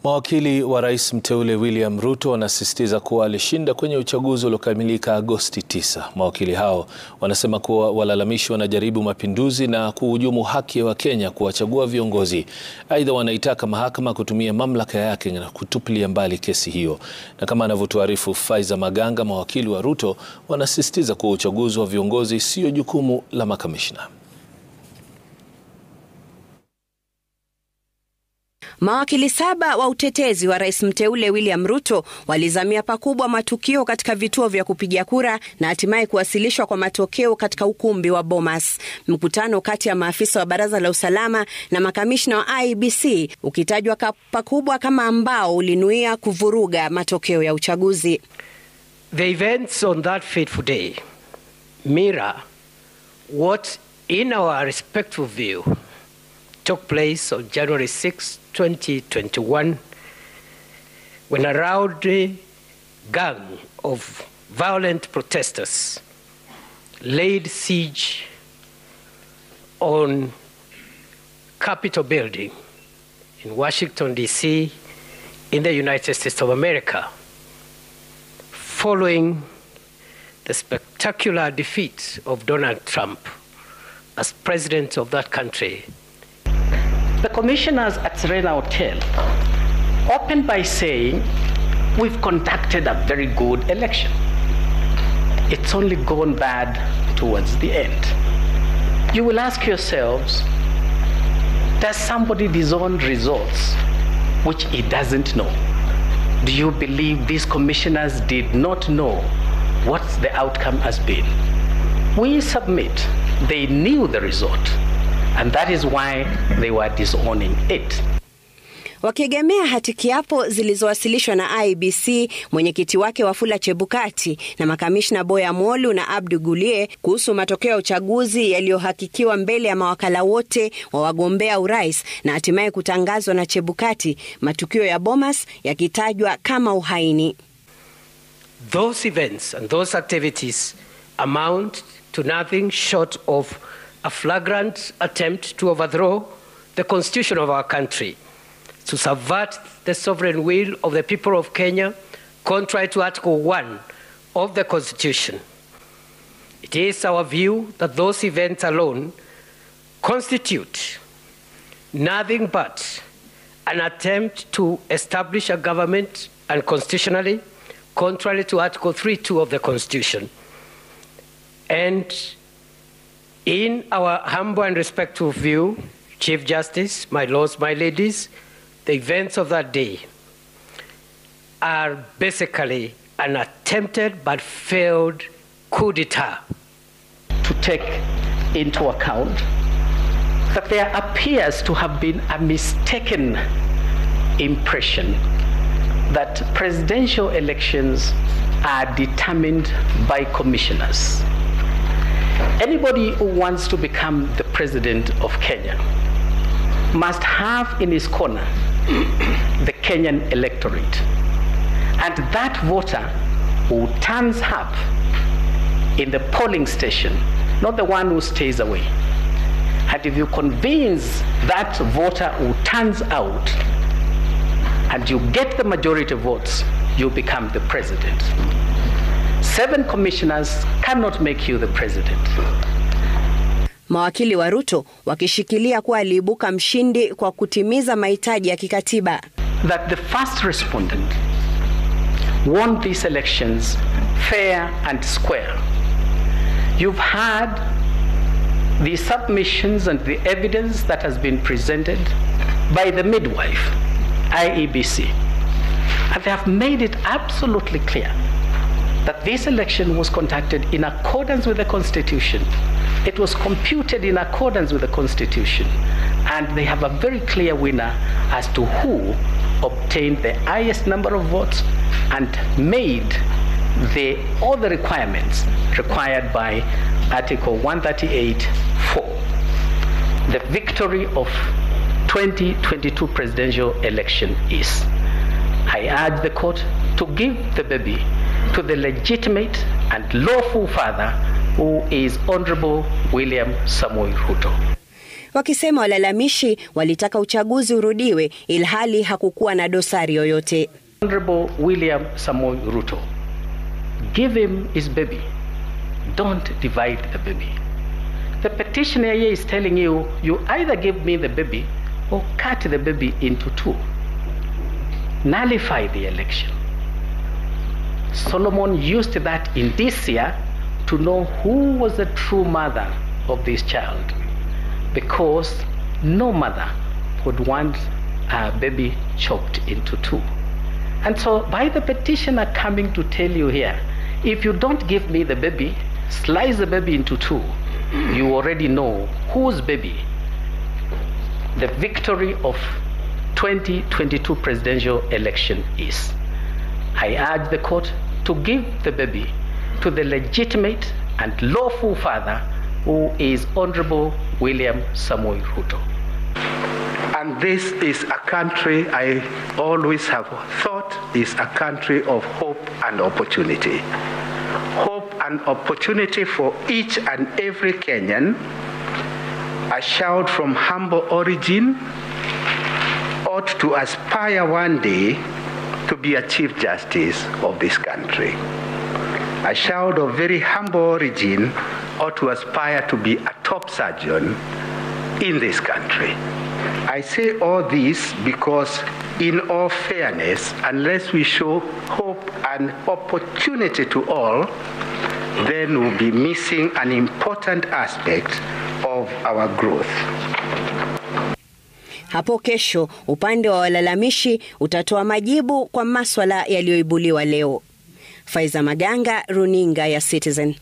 Mawakili wa rais mteule William Ruto wanasisitiza kuwa alishinda kwenye uchaguzi uliokamilika Agosti 9. Mawakili hao wanasema kuwa walalamishi wanajaribu mapinduzi na kuhujumu haki ya wakenya kuwachagua viongozi. Aidha, wanaitaka mahakama kutumia mamlaka yake na kutupilia mbali kesi hiyo. Na kama anavyotuarifu Faiza Maganga, mawakili wa Ruto wanasisitiza kuwa uchaguzi wa viongozi sio jukumu la makamishna. Mawakili 7 wa utetezi wa rais mteule William Ruto walizamia pakubwa matukio katika vituo vya kupigia kura na hatimaye kuwasilishwa kwa matokeo katika ukumbi wa Bomas. Mkutano kati ya maafisa wa baraza la usalama na makamishna wa IEBC ukitajwa pakubwa kama ambao ulinuia kuvuruga matokeo ya uchaguzi. The events on that fateful day mirror what, in our respectful view, took place on January 6, 2021, when a rowdy gang of violent protesters laid siege on Capitol building in Washington, D.C., in the United States of America, following the spectacular defeat of Donald Trump as president of that country. The commissioners at Serena Hotel opened by saying, "We've conducted a very good election. It's only gone bad towards the end." You will ask yourselves, does somebody disown results which he doesn't know? Do you believe these commissioners did not know what the outcome has been? We submit they knew the result, and that is why they were disowning it. Wakiegemea hati kiapo zilizowasilishwa na IEBC, mwenyekiti wake Wafula Chebukati na makamishna Boya Molu na Abdu Gulie kuhusu matokeo ya uchaguzi yaliyohakikiwa mbele ya mawakala wote wa wagombea urais na hatimaye kutangazwa na Chebukati, matukio ya Bomas yakitajwa kama uhaini. Those events and those activities amount to nothing short of a flagrant attempt to overthrow the constitution of our country, to subvert the sovereign will of the people of Kenya, contrary to Article 1 of the Constitution. It is our view that those events alone constitute nothing but an attempt to establish a government unconstitutionally, contrary to Article 3(2) of the Constitution. And in our humble and respectful view, Chief Justice, my lords, my ladies, the events of that day are basically an attempted but failed coup d'etat. To take into account that there appears to have been a mistaken impression that presidential elections are determined by commissioners. Anybody who wants to become the president of Kenya must have in his corner the Kenyan electorate. And that voter who turns up in the polling station, not the one who stays away. And if you convince that voter who turns out and you get the majority of votes, you become the president. 7 commissioners cannot make you the president. Mawakili wa Ruto wakishikilia kuwa aliibuka mshindi kwa kutimiza mahitaji ya kikatiba. That the first respondent won these elections fair and square. You've had the submissions and the evidence that has been presented by the midwife, IEBC. And they have made it absolutely clear that this election was conducted in accordance with the Constitution. It was computed in accordance with the Constitution. And they have a very clear winner as to who obtained the highest number of votes and made all the requirements required by Article 138(4). The victory of 2022 presidential election is, I urge the court to give the baby to the legitimate and lawful father, who is Honorable William Samuel Ruto. wakisema walalamishi walitaka uchaguzi urudiwe ilhali hakukuwa na dosari yoyote. Honorable William Ruto, give him his baby. Don't divide the baby. The petitioner here is telling you, you either give me the baby or cut the baby into two. Nullify the election. Solomon used that in this year to know who was the true mother of this child, because no mother would want a baby chopped into two. And so by the petitioner coming to tell you here, if you don't give me the baby, slice the baby into two, you already know whose baby the victory of 2022 presidential election is. I urge the court to give the baby to the legitimate and lawful father, who is Honorable William Ruto. And this is a country I always have thought is a country of hope and opportunity. Hope and opportunity for each and every Kenyan, a child from humble origin ought to aspire one day to be a Chief Justice of this country. A child of very humble origin ought to aspire to be a top surgeon in this country. I say all this because, in all fairness, unless we show hope and opportunity to all, then we'll be missing an important aspect of our growth. Hapo kesho, upande wa walalamishi utatoa majibu kwa maswala yaliyoibuliwa leo. Faiza Maganga, Runinga ya Citizen.